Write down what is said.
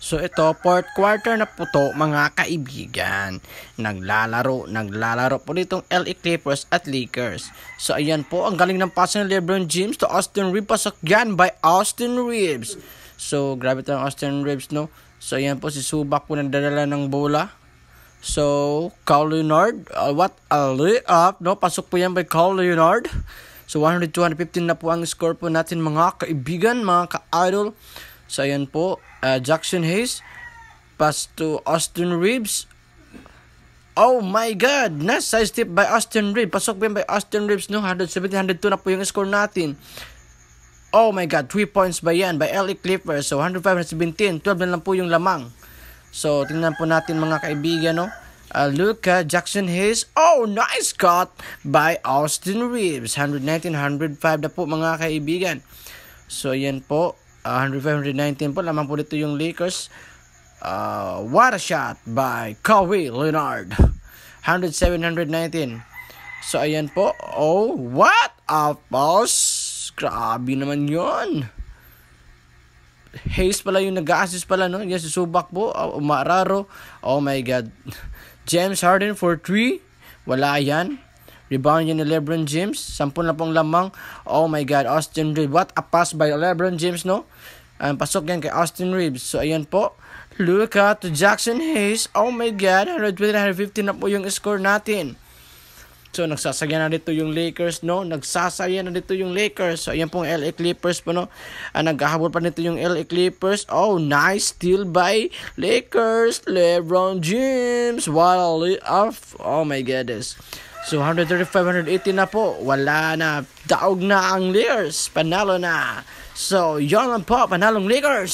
So ito, fourth quarter na po to mga kaibigan. Naglalaro po ditong LA Clippers at Lakers. So ayan po, ang galing ng pass ng LeBron James to Austin Reeves. Pasok yan by Austin Reeves. So grabe ito ang Austin Reeves, no? So ayan po, si Zubac po nagdadala ng bola. So Kawhi Leonard, what a layup, no? Pasok po yan by Kawhi Leonard. So 100-215 na po ang score po natin mga kaibigan, mga ka-idol. So ayan po, Jackson Hayes, pass to Austin Reeves. Oh my God, nice side step by Austin Reeves. Pasok ba by Austin Reeves, no? 170-102 na po yung score natin. Oh my God, 3 points ba yan by LA Clippers. So 105-117, 12 na lang po yung lamang. So tingnan po natin mga kaibigan, no? Luka, Jackson Hayes. Oh, nice cut by Austin Reeves. 119-105 na po mga kaibigan. So ayan po, 105-119 po. Lamang po dito yung Lakers. What a shot by Kawhi Leonard. 107-119. So ayan po. Oh, what a pass. Grabe naman yun. Hayes pala yung nag-assist pala, no? Yes, si Zubac po. Umararo. Oh my God. James Harden for 3. Wala yan. Rebound yan ni LeBron James. 10 na pong lamang. Oh my God. Austin Reeves. What a pass by LeBron James, no? Pasok yan kay Austin Reeves. So ayan po. Luka to Jackson Hayes. Oh my God. 120-115 na po yung score natin. So nagsasaya na dito yung Lakers, no? Nagsasaya na dito yung Lakers. So ayan pong LA Clippers po, no? Naghahabol pa nito yung LA Clippers. Oh, nice steal by Lakers. LeBron James. What a layup. Oh my goodness. So 135-118 na po. Wala na. Daog na ang Lakers. Panalo na. So yun lang po. Panalong Lakers.